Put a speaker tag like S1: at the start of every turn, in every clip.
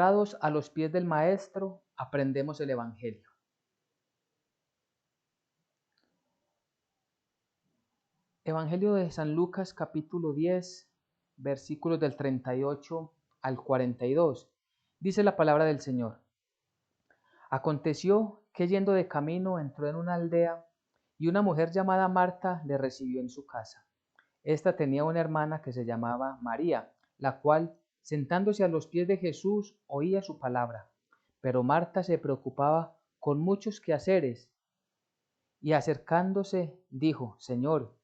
S1: A los pies del Maestro, aprendemos el Evangelio. Evangelio de San Lucas, capítulo 10, versículos del 38 al 42. Dice la palabra del Señor. Aconteció que yendo de camino entró en una aldea y una mujer llamada Marta le recibió en su casa. Esta tenía una hermana que se llamaba María, la cual, sentándose a los pies de Jesús, oía su palabra. Pero Marta se preocupaba con muchos quehaceres y acercándose dijo: Señor,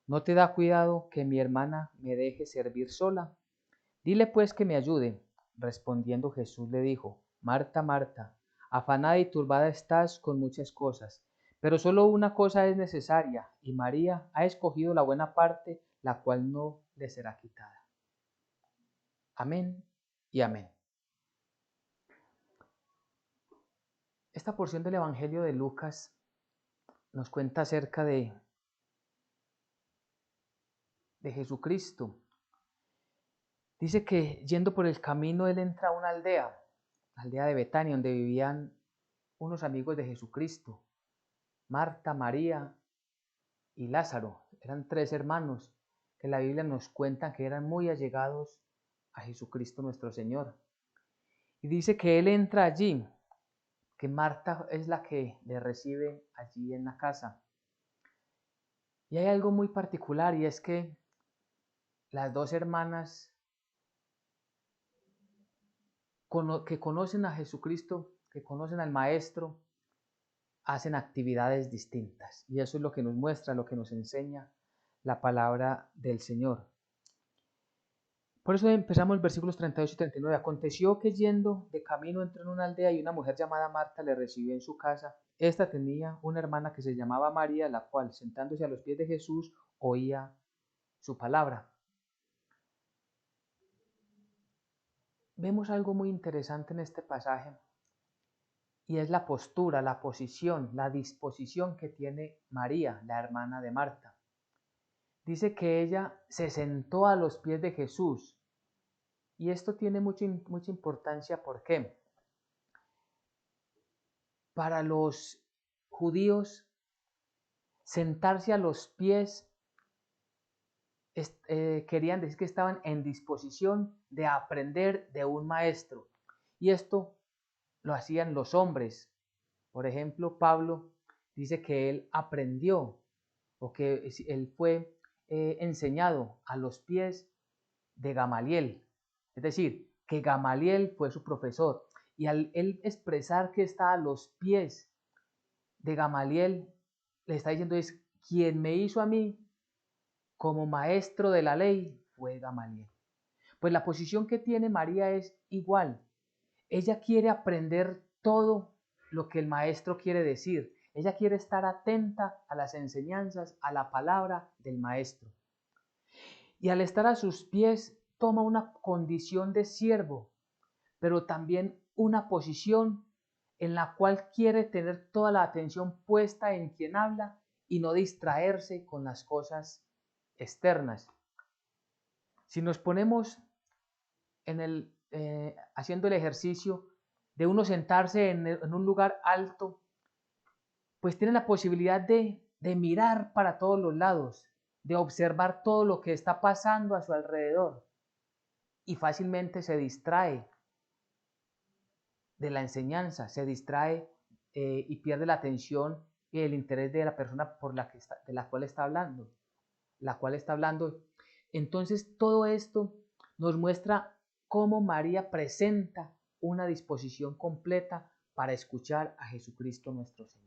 S1: ¿no te da cuidado que mi hermana me deje servir sola? Dile pues que me ayude. Respondiendo Jesús le dijo: Marta, Marta, afanada y turbada estás con muchas cosas, pero solo una cosa es necesaria, y María ha escogido la buena parte, la cual no le será quitada. Amén y amén. Esta porción del Evangelio de Lucas nos cuenta acerca de Jesucristo. Dice que yendo por el camino él entra a una aldea, la aldea de Betania, donde vivían unos amigos de Jesucristo, Marta, María y Lázaro. Eran tres hermanos que la Biblia nos cuenta que eran muy allegados a Jesucristo nuestro Señor. Y dice que él entra allí, que Marta es la que le recibe allí en la casa. Y hay algo muy particular, y es que las dos hermanas que conocen a Jesucristo, que conocen al Maestro, hacen actividades distintas. Y eso es lo que nos muestra, lo que nos enseña la palabra del Señor. Por eso empezamos versículos 38 y 39. Aconteció que yendo de camino entró en una aldea y una mujer llamada Marta le recibió en su casa. Esta tenía una hermana que se llamaba María, la cual, sentándose a los pies de Jesús, oía su palabra. Vemos algo muy interesante en este pasaje, y es la postura, la posición, la disposición que tiene María, la hermana de Marta. Dice que ella se sentó a los pies de Jesús, y esto tiene mucha importancia. ¿Por qué? Para los judíos, sentarse a los pies querían decir que estaban en disposición de aprender de un maestro, y esto lo hacían los hombres. Por ejemplo, Pablo dice que él aprendió, o que él fue enseñado a los pies de Gamaliel, es decir, que Gamaliel fue su profesor, y al él expresar que está a los pies de Gamaliel, le está diciendo es: quien me hizo a mí como maestro de la ley fue Gamaliel. Pues la posición que tiene María es igual. Ella quiere aprender todo lo que el maestro quiere decir. Ella quiere estar atenta a las enseñanzas, a la palabra del maestro. Y al estar a sus pies, toma una condición de siervo, pero también una posición en la cual quiere tener toda la atención puesta en quien habla y no distraerse con las cosas externas. Si nos ponemos haciendo el ejercicio de uno sentarse en un lugar alto, pues tiene la posibilidad de mirar para todos los lados, de observar todo lo que está pasando a su alrededor, y fácilmente se distrae de la enseñanza, se distrae y pierde la atención y el interés de la persona de la cual está hablando. Entonces todo esto nos muestra cómo María presenta una disposición completa para escuchar a Jesucristo nuestro Señor.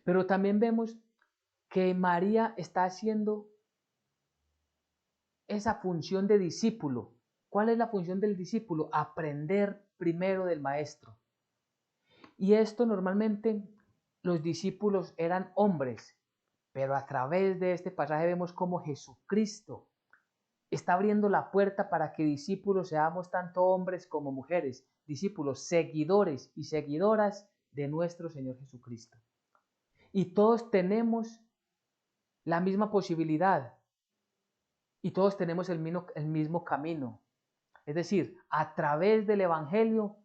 S1: Pero también vemos que María está haciendo esa función de discípulo. ¿Cuál es la función del discípulo? Aprender primero del maestro. Y esto normalmente los discípulos eran hombres, pero a través de este pasaje vemos cómo Jesucristo está abriendo la puerta para que discípulos seamos tanto hombres como mujeres, discípulos, seguidores y seguidoras de nuestro Señor Jesucristo. Y todos tenemos la misma posibilidad, y todos tenemos el mismo camino. Es decir, a través del Evangelio,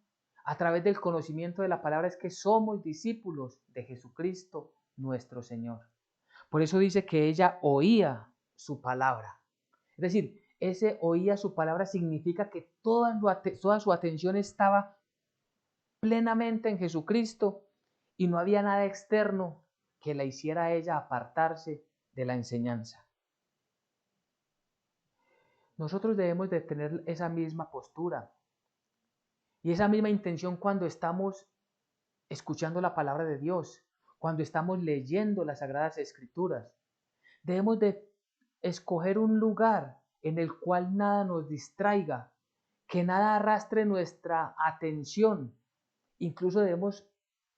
S1: a través del conocimiento de la palabra, es que somos discípulos de Jesucristo nuestro Señor. Por eso dice que ella oía su palabra. Es decir, ese oía su palabra significa que toda su atención estaba plenamente en Jesucristo y no había nada externo que la hiciera a ella apartarse de la enseñanza. Nosotros debemos de tener esa misma postura y esa misma intención cuando estamos escuchando la palabra de Dios, cuando estamos leyendo las Sagradas Escrituras. Debemos de escoger un lugar en el cual nada nos distraiga, que nada arrastre nuestra atención. Incluso debemos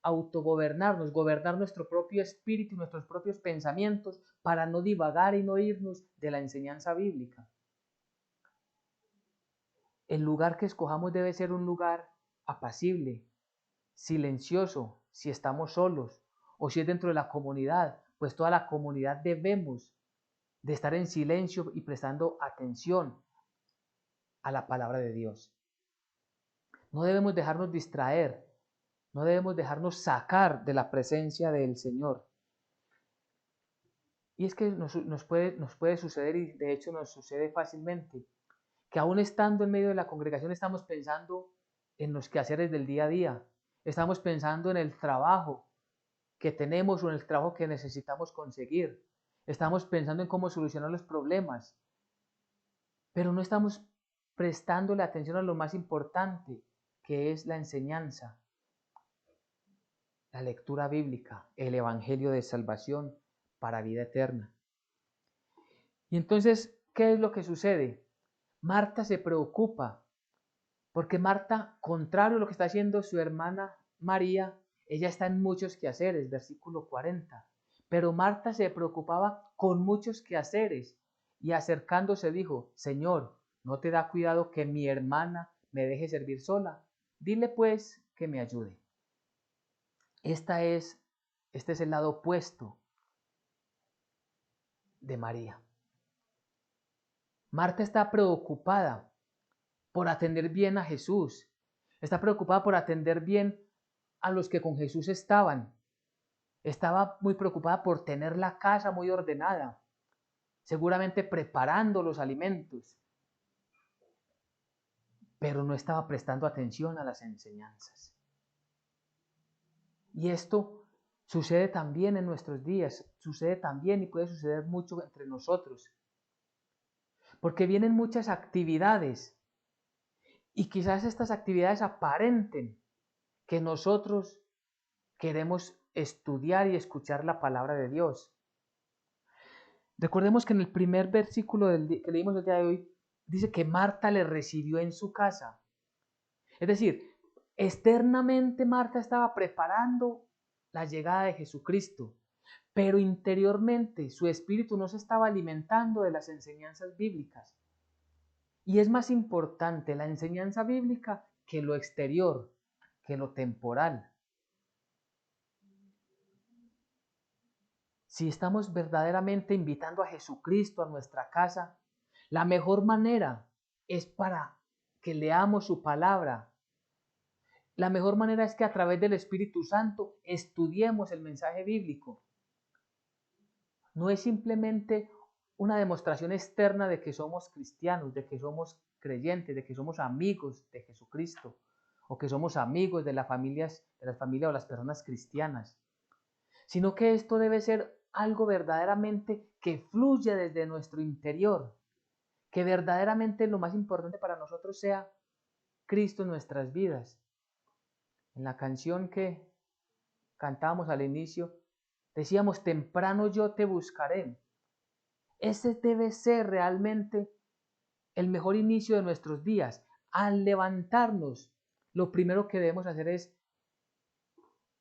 S1: autogobernarnos, gobernar nuestro propio espíritu y nuestros propios pensamientos para no divagar y no irnos de la enseñanza bíblica. El lugar que escojamos debe ser un lugar apacible, silencioso, si estamos solos o si es dentro de la comunidad, pues toda la comunidad debemos de estar en silencio y prestando atención a la palabra de Dios. No debemos dejarnos distraer, no debemos dejarnos sacar de la presencia del Señor. Y es que nos puede suceder, y de hecho nos sucede fácilmente, que aún estando en medio de la congregación estamos pensando en los quehaceres del día a día, estamos pensando en el trabajo que tenemos o en el trabajo que necesitamos conseguir, estamos pensando en cómo solucionar los problemas, pero no estamos prestándole atención a lo más importante, que es la enseñanza, la lectura bíblica, el evangelio de salvación para vida eterna. Y entonces, ¿qué es lo que sucede? Marta se preocupa, porque Marta, contrario a lo que está haciendo su hermana María, ella está en muchos quehaceres, versículo 40. Pero Marta se preocupaba con muchos quehaceres y acercándose dijo, Señor, ¿no te da cuidado que mi hermana me deje servir sola? Dile pues que me ayude. Este es el lado opuesto de María. Marta está preocupada por atender bien a Jesús. Está preocupada por atender bien a los que con Jesús estaban. Estaba muy preocupada por tener la casa muy ordenada, seguramente preparando los alimentos, pero no estaba prestando atención a las enseñanzas. Y esto sucede también en nuestros días, sucede también y puede suceder mucho entre nosotros, porque vienen muchas actividades y quizás estas actividades aparenten que nosotros queremos estudiar y escuchar la palabra de Dios. Recordemos que en el primer versículo que leímos el día de hoy, dice que Marta le recibió en su casa. Es decir, externamente Marta estaba preparando la llegada de Jesucristo, pero interiormente su espíritu no se estaba alimentando de las enseñanzas bíblicas. Y es más importante la enseñanza bíblica que lo exterior, que lo temporal. Si estamos verdaderamente invitando a Jesucristo a nuestra casa, la mejor manera es para que leamos su palabra. La mejor manera es que a través del Espíritu Santo estudiemos el mensaje bíblico. No es simplemente una demostración externa de que somos cristianos, de que somos creyentes, de que somos amigos de Jesucristo o que somos amigos de las familias o las personas cristianas, sino que esto debe ser algo verdaderamente que fluya desde nuestro interior, que verdaderamente lo más importante para nosotros sea Cristo en nuestras vidas. En la canción que cantábamos al inicio, decíamos, temprano yo te buscaré. Ese debe ser realmente el mejor inicio de nuestros días. Al levantarnos, lo primero que debemos hacer es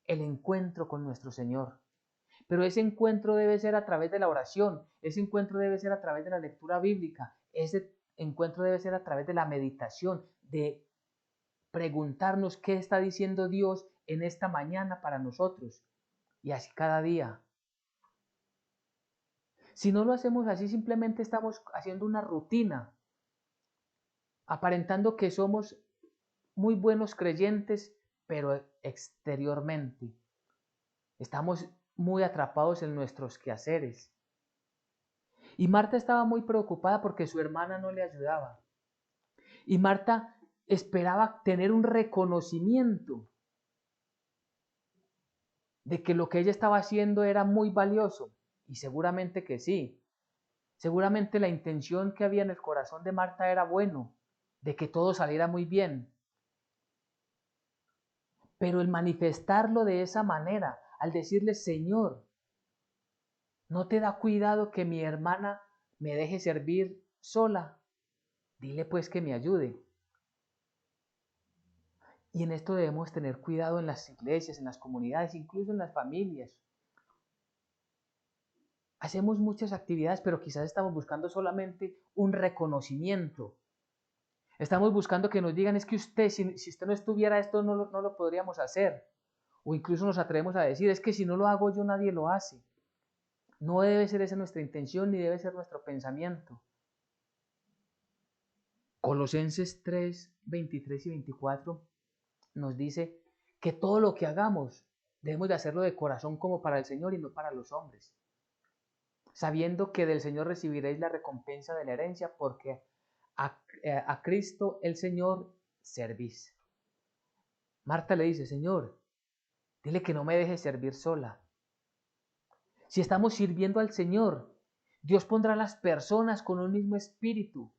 S1: el encuentro con nuestro Señor. Pero ese encuentro debe ser a través de la oración, ese encuentro debe ser a través de la lectura bíblica, ese encuentro debe ser a través de la meditación, de preguntarnos qué está diciendo Dios en esta mañana para nosotros y así cada día. Si no lo hacemos así, simplemente estamos haciendo una rutina, aparentando que somos muy buenos creyentes, pero exteriormente estamos muy atrapados en nuestros quehaceres. Y Marta estaba muy preocupada porque su hermana no le ayudaba. Y Marta esperaba tener un reconocimiento de que lo que ella estaba haciendo era muy valioso. Y seguramente que sí. Seguramente la intención que había en el corazón de Marta era bueno, de que todo saliera muy bien. Pero el manifestarlo de esa manera, al decirle, Señor, ¿no te da cuidado que mi hermana me deje servir sola? Dile pues que me ayude. Y en esto debemos tener cuidado en las iglesias, en las comunidades, incluso en las familias. Hacemos muchas actividades, pero quizás estamos buscando solamente un reconocimiento. Estamos buscando que nos digan, es que usted, si usted no estuviera esto, no lo podríamos hacer. O incluso nos atrevemos a decir, es que si no lo hago yo, nadie lo hace. No debe ser esa nuestra intención, ni debe ser nuestro pensamiento. Colosenses 3, 23 y 24 nos dice que todo lo que hagamos debemos de hacerlo de corazón como para el Señor y no para los hombres, sabiendo que del Señor recibiréis la recompensa de la herencia, porque a Cristo el Señor servís. Marta le dice, Señor, dile que no me deje servir sola. Si estamos sirviendo al Señor, Dios pondrá las personas con un mismo espíritu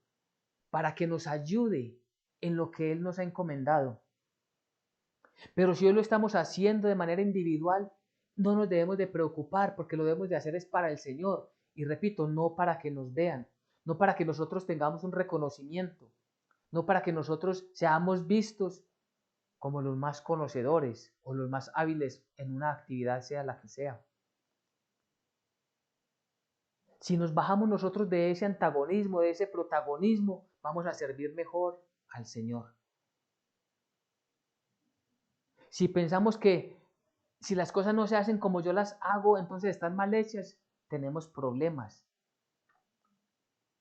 S1: para que nos ayude en lo que Él nos ha encomendado. Pero si hoy lo estamos haciendo de manera individual, no nos debemos de preocupar, porque lo debemos de hacer es para el Señor. Y repito, no para que nos vean, no para que nosotros tengamos un reconocimiento, no para que nosotros seamos vistos como los más conocedores o los más hábiles en una actividad, sea la que sea. Si nos bajamos nosotros de ese antagonismo, de ese protagonismo, vamos a servir mejor al Señor. Si pensamos que si las cosas no se hacen como yo las hago, entonces están mal hechas, tenemos problemas.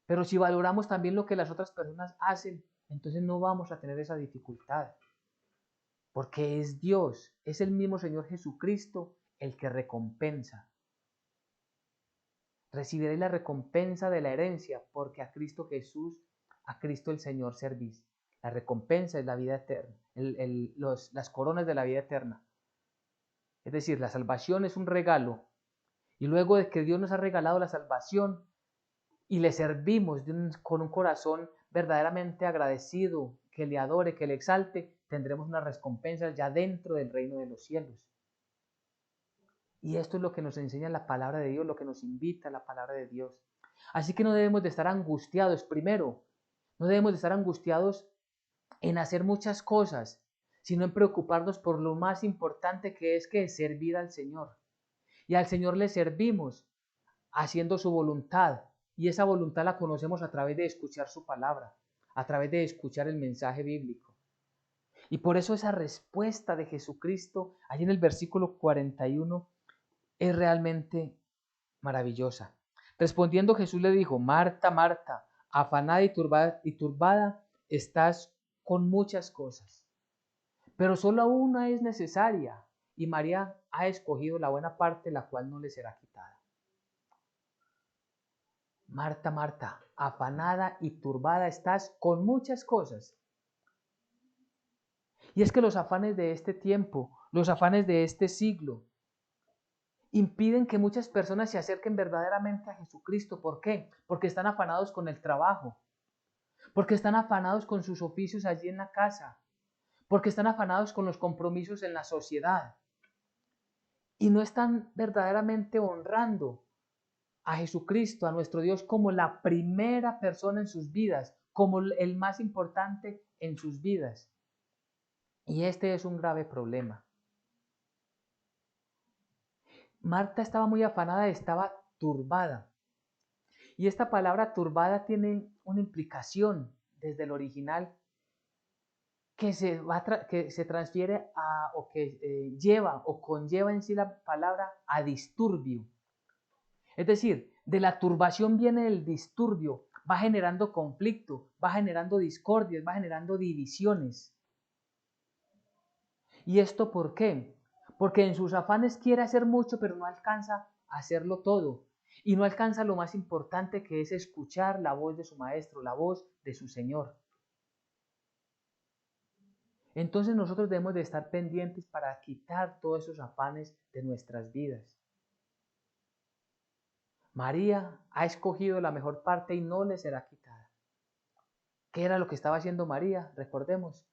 S1: Pero si valoramos también lo que las otras personas hacen, entonces no vamos a tener esa dificultad. Porque es Dios, es el mismo Señor Jesucristo el que recompensa. Recibiréis la recompensa de la herencia, porque a Cristo Jesús, a Cristo el Señor servís. La recompensa es la vida eterna, las coronas de la vida eterna. Es decir, la salvación es un regalo. Y luego de que Dios nos ha regalado la salvación y le servimos con un corazón verdaderamente agradecido, que le adore, que le exalte, tendremos una recompensa ya dentro del reino de los cielos. Y esto es lo que nos enseña la palabra de Dios, lo que nos invita la palabra de Dios. Así que no debemos de estar angustiados. Primero, no debemos de estar angustiados en hacer muchas cosas, sino en preocuparnos por lo más importante, que es servir al Señor. Y al Señor le servimos haciendo su voluntad. Y esa voluntad la conocemos a través de escuchar su palabra, a través de escuchar el mensaje bíblico. Y por eso esa respuesta de Jesucristo, allí en el versículo 41, es realmente maravillosa. Respondiendo Jesús le dijo, Marta, Marta, afanada y turbada estás con muchas cosas, pero solo una es necesaria, y María ha escogido la buena parte, la cual no le será quitada. Marta, Marta, afanada y turbada estás con muchas cosas. Y es que los afanes de este tiempo, los afanes de este siglo, impiden que muchas personas se acerquen verdaderamente a Jesucristo. ¿Por qué? Porque están afanados con el trabajo, porque están afanados con sus oficios allí en la casa, porque están afanados con los compromisos en la sociedad y no están verdaderamente honrando a Jesucristo, a nuestro Dios, como la primera persona en sus vidas, como el más importante en sus vidas. Y este es un grave problema. Marta estaba muy afanada, estaba turbada. Y esta palabra turbada tiene una implicación desde el original que se transfiere o que lleva o conlleva en sí la palabra a disturbio. Es decir, de la turbación viene el disturbio, va generando conflicto, va generando discordias, va generando divisiones. ¿Y esto por qué? Porque en sus afanes quiere hacer mucho, pero no alcanza a hacerlo todo. Y no alcanza lo más importante, que es escuchar la voz de su maestro, la voz de su Señor. Entonces nosotros debemos de estar pendientes para quitar todos esos afanes de nuestras vidas. María ha escogido la mejor parte y no le será quitada. ¿Qué era lo que estaba haciendo María? Recordemos.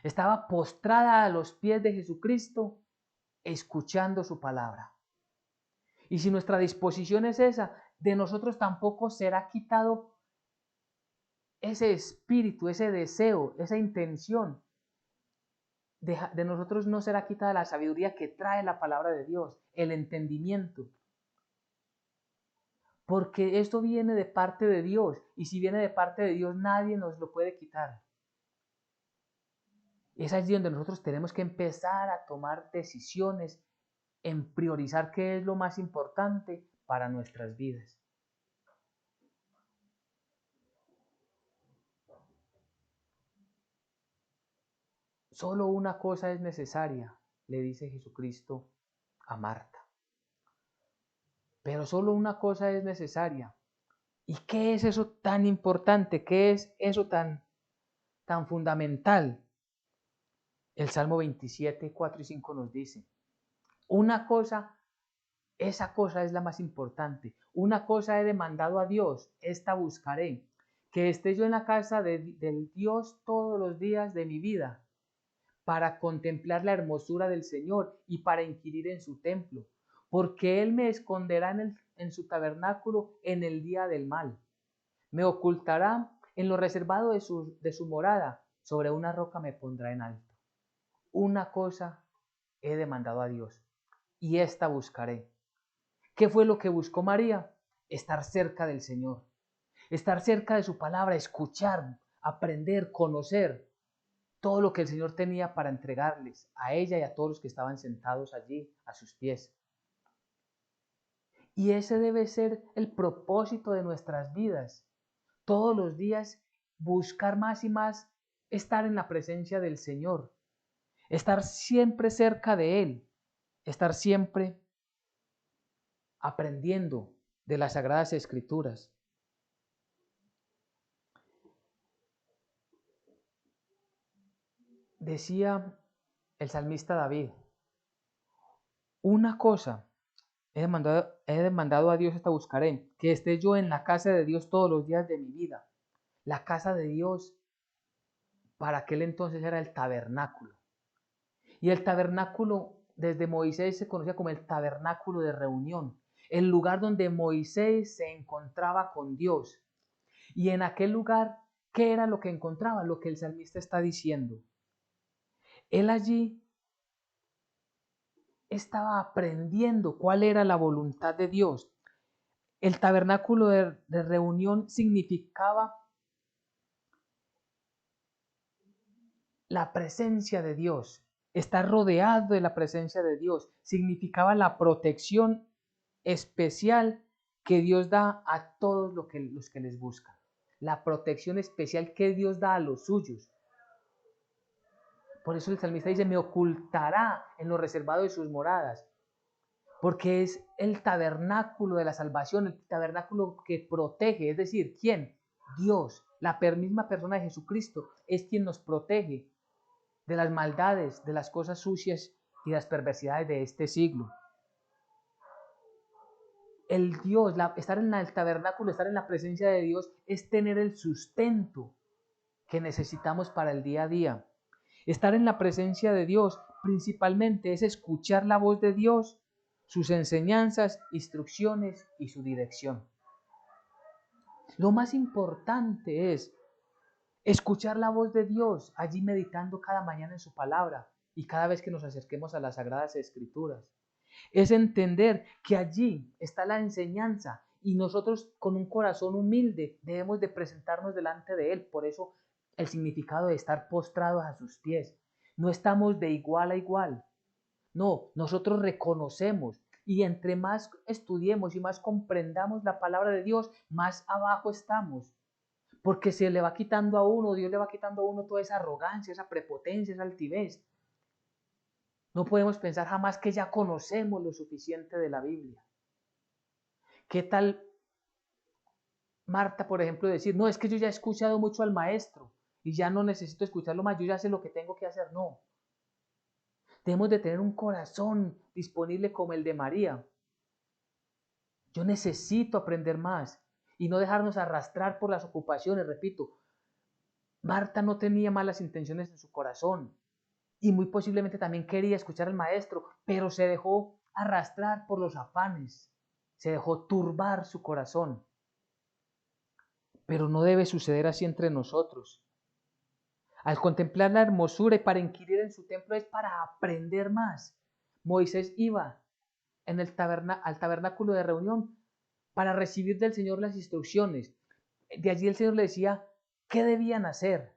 S1: Estaba postrada a los pies de Jesucristo, escuchando su palabra. Y si nuestra disposición es esa, de nosotros tampoco será quitado ese espíritu, ese deseo, esa intención. De nosotros no será quitada la sabiduría que trae la palabra de Dios, el entendimiento. Porque esto viene de parte de Dios, y si viene de parte de Dios, nadie nos lo puede quitar. Es allí donde nosotros tenemos que empezar a tomar decisiones en priorizar qué es lo más importante para nuestras vidas. Solo una cosa es necesaria, le dice Jesucristo a Marta. Pero solo una cosa es necesaria. ¿Y qué es eso tan importante? ¿Qué es eso tan fundamental? El Salmo 27, 4 y 5 nos dice, una cosa, esa cosa es la más importante. Una cosa he demandado a Dios, esta buscaré, que esté yo en la casa del Dios todos los días de mi vida, para contemplar la hermosura del Señor y para inquirir en su templo, porque Él me esconderá en su tabernáculo en el día del mal. Me ocultará en lo reservado de su morada, sobre una roca me pondrá en alto. Una cosa he demandado a Dios, y esta buscaré. ¿Qué fue lo que buscó María? Estar cerca del Señor, estar cerca de su palabra, escuchar, aprender, conocer todo lo que el Señor tenía para entregarles a ella y a todos los que estaban sentados allí a sus pies. Y ese debe ser el propósito de nuestras vidas. Todos los días buscar más y más estar en la presencia del Señor, estar siempre cerca de Él, estar siempre aprendiendo de las Sagradas Escrituras. Decía el salmista David, una cosa he demandado a Dios, esta buscaré, que esté yo en la casa de Dios todos los días de mi vida. La casa de Dios, para aquel entonces era el tabernáculo. Y el tabernáculo desde Moisés se conocía como el tabernáculo de reunión, el lugar donde Moisés se encontraba con Dios. Y en aquel lugar, ¿qué era lo que encontraba? Lo que el salmista está diciendo. Él allí estaba aprendiendo cuál era la voluntad de Dios. El tabernáculo de reunión significaba la presencia de Dios. Estar rodeado de la presencia de Dios significaba la protección especial que Dios da a todos los que les buscan. La protección especial que Dios da a los suyos. Por eso el salmista dice, me ocultará en lo reservado de sus moradas. Porque es el tabernáculo de la salvación, el tabernáculo que protege. Es decir, ¿quién? Dios, la misma persona de Jesucristo, es quien nos protege de las maldades, de las cosas sucias y las perversidades de este siglo. El Dios, estar en el tabernáculo, estar en la presencia de Dios, es tener el sustento que necesitamos para el día a día. Estar en la presencia de Dios principalmente es escuchar la voz de Dios, sus enseñanzas, instrucciones y su dirección. Lo más importante es escuchar la voz de Dios, allí meditando cada mañana en su palabra y cada vez que nos acerquemos a las Sagradas Escrituras. Es entender que allí está la enseñanza y nosotros con un corazón humilde debemos de presentarnos delante de Él. Por eso el significado de estar postrados a sus pies. No estamos de igual a igual. No, nosotros reconocemos y entre más estudiemos y más comprendamos la palabra de Dios, más abajo estamos. porque se le va quitando a uno, Dios le va quitando a uno toda esa arrogancia, esa prepotencia, esa altivez. No podemos pensar jamás que ya conocemos lo suficiente de la Biblia. ¿Qué tal Marta, por ejemplo, decir, no, es que yo ya he escuchado mucho al maestro y ya no necesito escucharlo más, yo ya sé lo que tengo que hacer? No. Debemos de tener un corazón disponible como el de María. Yo necesito aprender más y no dejarnos arrastrar por las ocupaciones. Repito, Marta no tenía malas intenciones en su corazón y muy posiblemente también quería escuchar al maestro, pero se dejó arrastrar por los afanes, se dejó turbar su corazón. Pero no debe suceder así entre nosotros. Al contemplar la hermosura y para inquirir en su templo es para aprender más. Moisés iba al tabernáculo de reunión para recibir del Señor las instrucciones. De allí el Señor le decía qué debían hacer,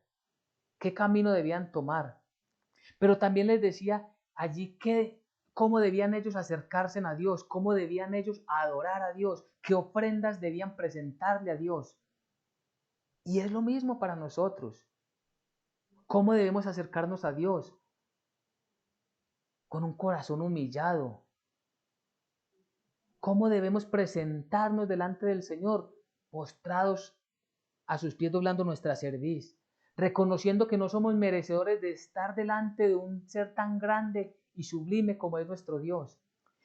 S1: qué camino debían tomar. Pero también les decía allí cómo debían ellos acercarse a Dios, cómo debían ellos adorar a Dios, qué ofrendas debían presentarle a Dios. Y es lo mismo para nosotros. ¿Cómo debemos acercarnos a Dios? Con un corazón humillado. ¿Cómo debemos presentarnos delante del Señor? Postrados a sus pies, doblando nuestra cerviz, reconociendo que no somos merecedores de estar delante de un ser tan grande y sublime como es nuestro Dios,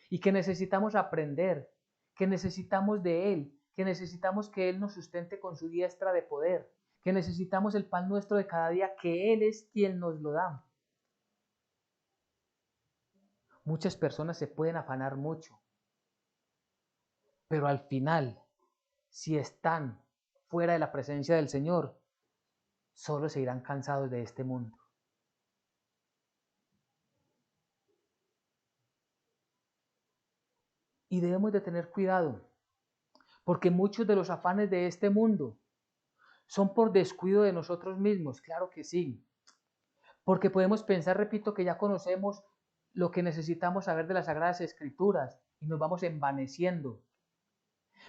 S1: y que necesitamos aprender, que necesitamos de Él, que necesitamos que Él nos sustente con su diestra de poder, que necesitamos el pan nuestro de cada día, que Él es quien nos lo da. Muchas personas se pueden afanar mucho, pero al final, si están fuera de la presencia del Señor, solo se irán cansados de este mundo. Y debemos de tener cuidado, porque muchos de los afanes de este mundo son por descuido de nosotros mismos, claro que sí. Porque podemos pensar, repito, que ya conocemos lo que necesitamos saber de las Sagradas Escrituras y nos vamos envaneciendo.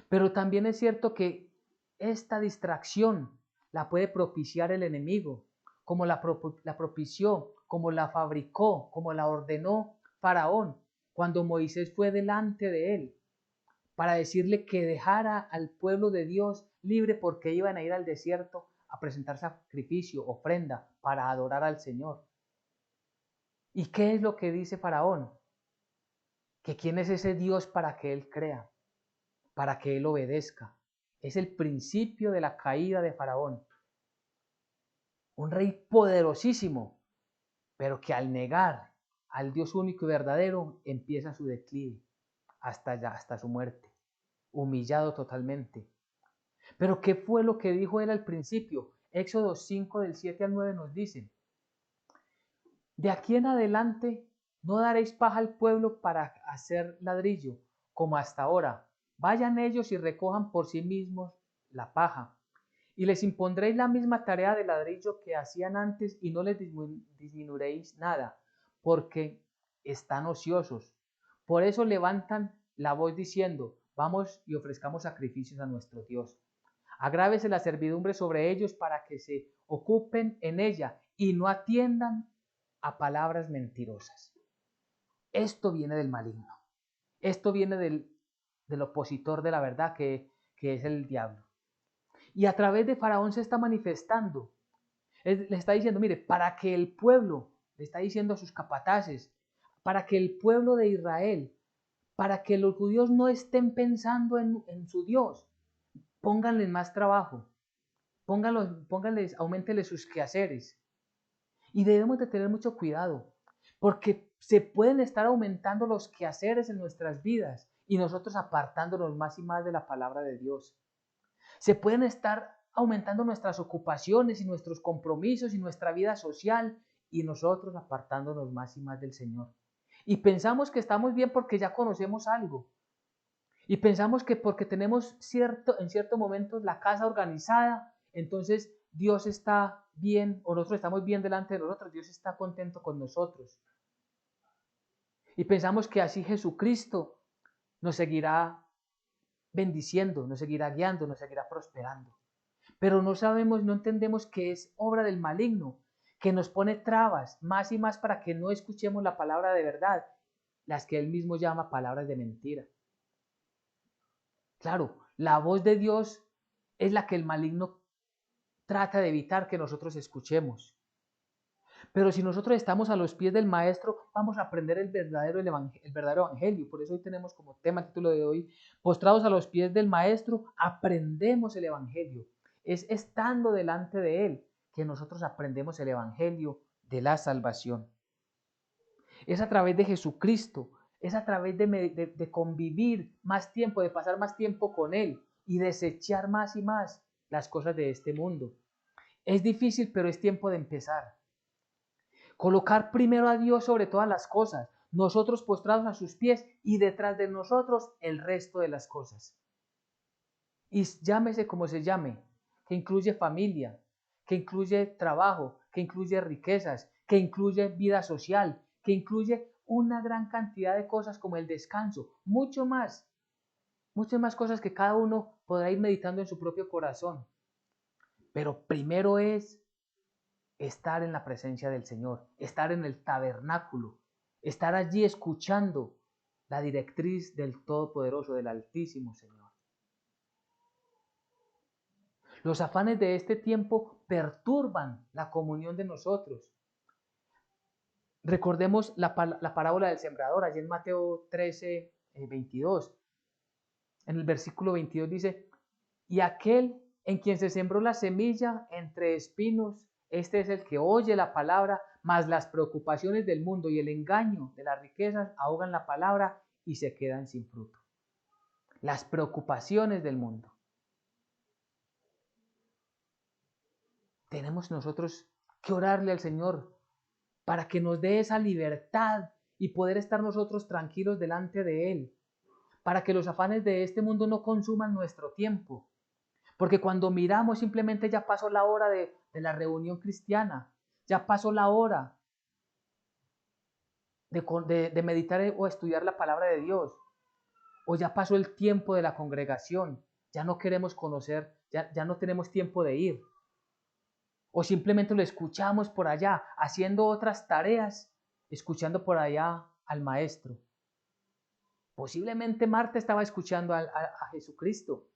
S1: Pero también es cierto que esta distracción la puede propiciar el enemigo, como la propició, como la fabricó, como la ordenó Faraón, cuando Moisés fue delante de él, para decirle que dejara al pueblo de Dios libre porque iban a ir al desierto a presentar sacrificio, ofrenda, para adorar al Señor. ¿Y qué es lo que dice Faraón? Que quién es ese Dios para que él crea, para que él obedezca. Es el principio de la caída de Faraón. Un rey poderosísimo, pero que al negar al Dios único y verdadero empieza su declive hasta su muerte, humillado totalmente. Pero ¿qué fue lo que dijo él al principio? Éxodo 5 del 7 al 9 nos dice, de aquí en adelante no daréis paja al pueblo para hacer ladrillo, como hasta ahora. Vayan ellos y recojan por sí mismos la paja. Y les impondréis la misma tarea de ladrillo que hacían antes y no les disminuiréis nada, porque están ociosos. Por eso levantan la voz diciendo, vamos y ofrezcamos sacrificios a nuestro Dios. Agrávese la servidumbre sobre ellos para que se ocupen en ella y no atiendan a palabras mentirosas. Esto viene del maligno. Esto viene del opositor de la verdad que es el diablo. Y a través de Faraón se está manifestando. Le está diciendo, mire, para que el pueblo, le está diciendo a sus capataces, para que el pueblo de Israel, para que los judíos no estén pensando en su Dios, pónganles más trabajo, pónganles, aumentenles sus quehaceres. Y debemos de tener mucho cuidado, porque se pueden estar aumentando los quehaceres en nuestras vidas y nosotros apartándonos más y más de la palabra de Dios. Se pueden estar aumentando nuestras ocupaciones y nuestros compromisos y nuestra vida social y nosotros apartándonos más y más del Señor. Y pensamos que estamos bien porque ya conocemos algo. Y pensamos que porque tenemos en cierto momento la casa organizada, entonces Dios está bien o nosotros estamos bien delante de nosotros, Dios está contento con nosotros. Y pensamos que así Jesucristo nos seguirá bendiciendo, nos seguirá guiando, nos seguirá prosperando. pero no sabemos, no entendemos que es obra del maligno, que nos pone trabas más y más para que no escuchemos la palabra de verdad, las que él mismo llama palabras de mentira. Claro, la voz de Dios es la que el maligno trata de evitar que nosotros escuchemos. Pero si nosotros estamos a los pies del Maestro, vamos a aprender el verdadero evangelio. Por eso hoy tenemos como tema, el título de hoy, postrados a los pies del Maestro, aprendemos el evangelio. Es estando delante de Él que nosotros aprendemos el evangelio de la salvación. Es a través de Jesucristo, es a través de convivir más tiempo, de pasar más tiempo con Él y desechar más y más las cosas de este mundo. Es difícil, pero es tiempo de empezar. Colocar primero a Dios sobre todas las cosas, nosotros postrados a sus pies y detrás de nosotros el resto de las cosas. Y llámese como se llame, que incluye familia, que incluye trabajo, que incluye riquezas, que incluye vida social, que incluye una gran cantidad de cosas como el descanso, muchas más cosas que cada uno podrá ir meditando en su propio corazón. Pero primero es estar en la presencia del Señor, estar en el tabernáculo, estar allí escuchando la directriz del Todopoderoso, del Altísimo Señor. Los afanes de este tiempo perturban la comunión de nosotros. Recordemos la parábola del sembrador, allí en Mateo 13, 22. En el versículo 22 dice, y aquel en quien se sembró la semilla entre espinos, este es el que oye la palabra, mas las preocupaciones del mundo y el engaño de las riquezas ahogan la palabra y se quedan sin fruto. Las preocupaciones del mundo. Tenemos nosotros que orarle al Señor para que nos dé esa libertad y poder estar nosotros tranquilos delante de Él, para que los afanes de este mundo no consuman nuestro tiempo. Porque cuando miramos simplemente ya pasó la hora de la reunión cristiana, ya pasó la hora de meditar o estudiar la palabra de Dios, o ya pasó el tiempo de la congregación, ya no queremos conocer, ya no tenemos tiempo de ir, o simplemente lo escuchamos por allá, haciendo otras tareas, escuchando por allá al Maestro. Posiblemente Marta estaba escuchando a Jesucristo,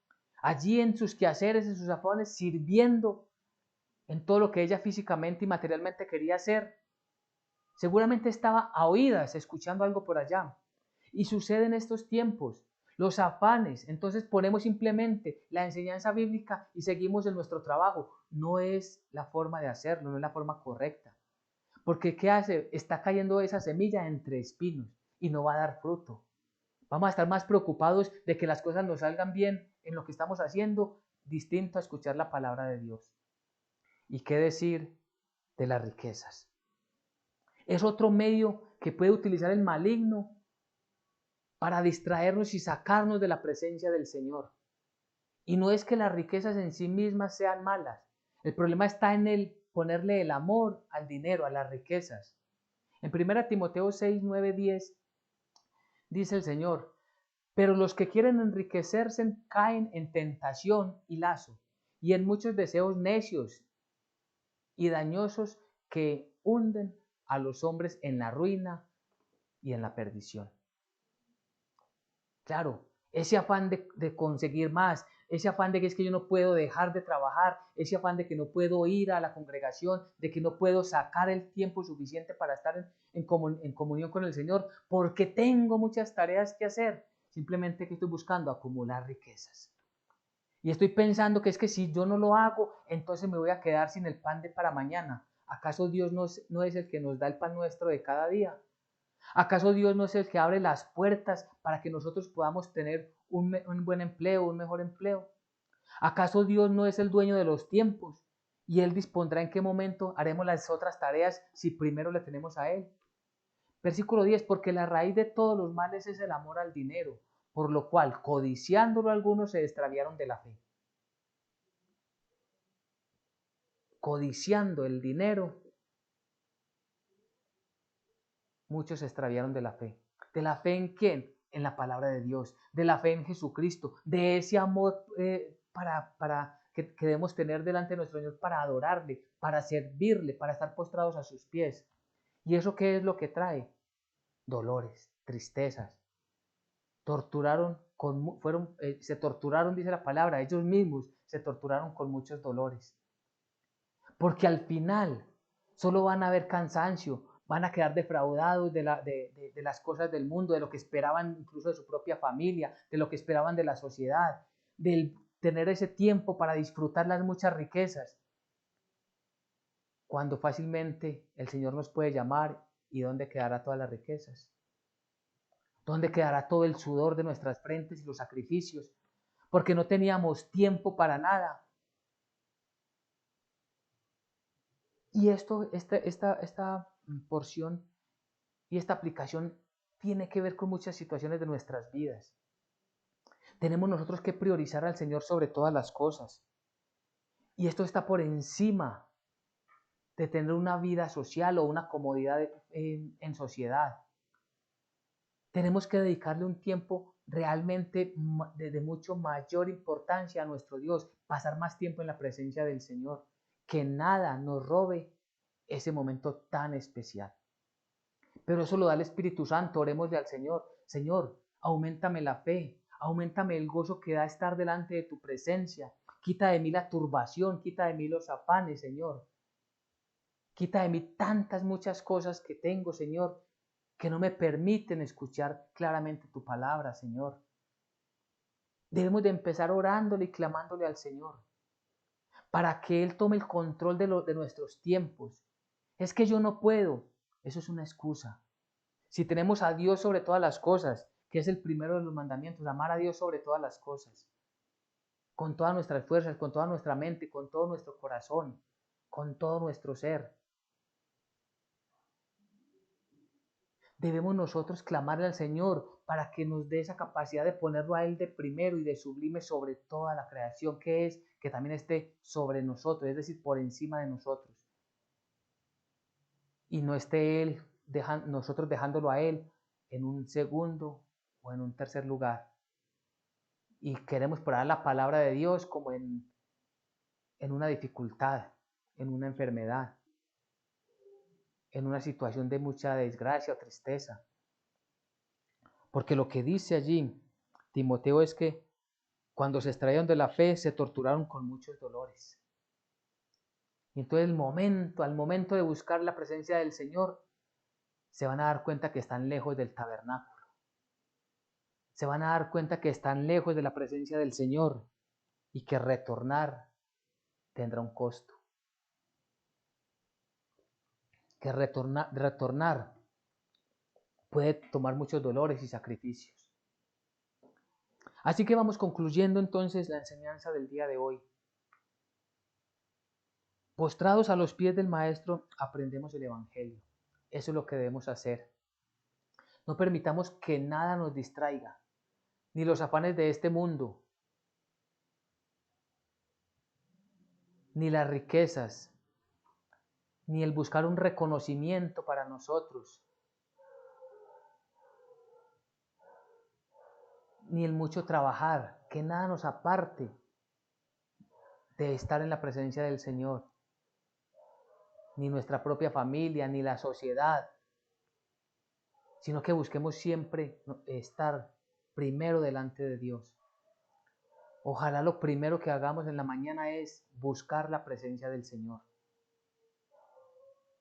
S1: allí en sus quehaceres, en sus afanes, sirviendo en todo lo que ella físicamente y materialmente quería hacer. Seguramente estaba a oídas escuchando algo por allá. Y sucede en estos tiempos, los afanes. Entonces ponemos simplemente la enseñanza bíblica y seguimos en nuestro trabajo. No es la forma de hacerlo, no es la forma correcta. Porque ¿qué hace? Está cayendo esa semilla entre espinos y no va a dar fruto. Vamos a estar más preocupados de que las cosas nos salgan bien en lo que estamos haciendo, distinto a escuchar la palabra de Dios. ¿Y qué decir de las riquezas? Es otro medio que puede utilizar el maligno para distraernos y sacarnos de la presencia del Señor. Y no es que las riquezas en sí mismas sean malas. El problema está en el ponerle el amor al dinero, a las riquezas. En 1 Timoteo 6, 9, 10 dice el Señor, pero los que quieren enriquecerse caen en tentación y lazo, y en muchos deseos necios y dañosos que hunden a los hombres en la ruina y en la perdición. Claro, ese afán de conseguir más, ese afán de que es que yo no puedo dejar de trabajar, ese afán de que no puedo ir a la congregación, de que no puedo sacar el tiempo suficiente para estar en comunión con el Señor, porque tengo muchas tareas que hacer, simplemente que estoy buscando acumular riquezas. Y estoy pensando que es que si yo no lo hago, entonces me voy a quedar sin el pan de para mañana. ¿Acaso Dios no es el que nos da el pan nuestro de cada día? ¿Acaso Dios no es el que abre las puertas para que nosotros podamos tener un buen empleo, un mejor empleo? ¿Acaso Dios no es el dueño de los tiempos? Y Él dispondrá en qué momento haremos las otras tareas si primero le tenemos a Él. Versículo 10, porque la raíz de todos los males es el amor al dinero, por lo cual, codiciándolo algunos, se extraviaron de la fe. Codiciando el dinero, muchos se extraviaron de la fe. ¿De la fe en quién? En la palabra de Dios, de la fe en Jesucristo, de ese amor para que debemos tener delante de nuestro Señor para adorarle, para servirle, para estar postrados a sus pies. ¿Y eso qué es lo que trae? Dolores, tristezas. Se torturaron, dice la palabra, ellos mismos se torturaron con muchos dolores. Porque al final solo van a haber cansancio, van a quedar defraudados de las cosas del mundo, de lo que esperaban incluso de su propia familia, de lo que esperaban de la sociedad, del tener ese tiempo para disfrutar las muchas riquezas. Cuando fácilmente el Señor nos puede llamar, ¿y dónde quedará todas las riquezas? ¿Dónde quedará todo el sudor de nuestras frentes y los sacrificios? Porque no teníamos tiempo para nada. Y esta porción y esta aplicación tiene que ver con muchas situaciones de nuestras vidas. Tenemos nosotros que priorizar al Señor sobre todas las cosas. Y esto está por encima de tener una vida social o una comodidad en sociedad. Tenemos que dedicarle un tiempo realmente de mucho mayor importancia a nuestro Dios, pasar más tiempo en la presencia del Señor, que nada nos robe ese momento tan especial. Pero eso lo da el Espíritu Santo. Orémosle al Señor: Señor, auméntame la fe, auméntame el gozo que da estar delante de tu presencia, quita de mí la turbación, quita de mí los afanes, Señor, quita de mí tantas muchas cosas que tengo, Señor, que no me permiten escuchar claramente tu palabra, Señor. Debemos de empezar orándole y clamándole al Señor para que Él tome el control de nuestros tiempos. Es que yo no puedo. Eso es una excusa. Si tenemos a Dios sobre todas las cosas, que es el primero de los mandamientos, amar a Dios sobre todas las cosas, con todas nuestras fuerzas, con toda nuestra mente, con todo nuestro corazón, con todo nuestro ser, debemos nosotros clamarle al Señor para que nos dé esa capacidad de ponerlo a Él de primero y de sublime sobre toda la creación, que también esté sobre nosotros, es decir, por encima de nosotros. Y no esté Él, nosotros dejándolo a Él en un segundo o en un tercer lugar. Y queremos poner la palabra de Dios como en una dificultad, en una enfermedad, en una situación de mucha desgracia o tristeza. Porque lo que dice allí Timoteo es que cuando se extrayeron de la fe se torturaron con muchos dolores. Y entonces al momento de buscar la presencia del Señor, se van a dar cuenta que están lejos del tabernáculo. Se van a dar cuenta que están lejos de la presencia del Señor y que retornar tendrá un costo. Que retornar puede tomar muchos dolores y sacrificios. Así que vamos concluyendo entonces la enseñanza del día de hoy. Postrados a los pies del Maestro, aprendemos el Evangelio. Eso es lo que debemos hacer. No permitamos que nada nos distraiga, ni los afanes de este mundo, ni las riquezas, ni el buscar un reconocimiento para nosotros, ni el mucho trabajar, que nada nos aparte de estar en la presencia del Señor, ni nuestra propia familia, ni la sociedad, sino que busquemos siempre estar primero delante de Dios. Ojalá lo primero que hagamos en la mañana es buscar la presencia del Señor.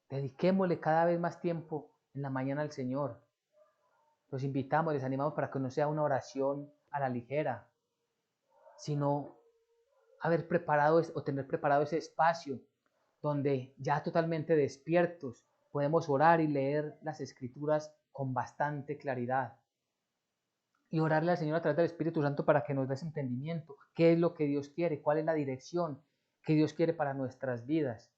S1: Dediquémosle cada vez más tiempo en la mañana al Señor. Los invitamos, les animamos para que no sea una oración a la ligera, sino haber preparado o tener preparado ese espacio donde ya totalmente despiertos podemos orar y leer las Escrituras con bastante claridad. Y orarle al Señor a través del Espíritu Santo para que nos dé ese entendimiento. ¿Qué es lo que Dios quiere? ¿Cuál es la dirección que Dios quiere para nuestras vidas?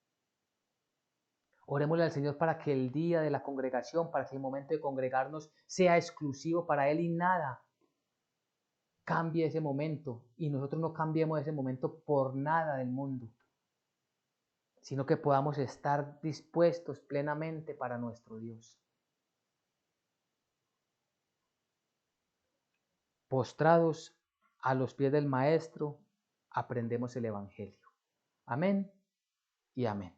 S1: Orémosle al Señor para que el día de la congregación, para que el momento de congregarnos sea exclusivo para Él y nada cambie ese momento. Y nosotros no cambiemos ese momento por nada del mundo, sino que podamos estar dispuestos plenamente para nuestro Dios. Postrados a los pies del Maestro, aprendemos el Evangelio. Amén y amén.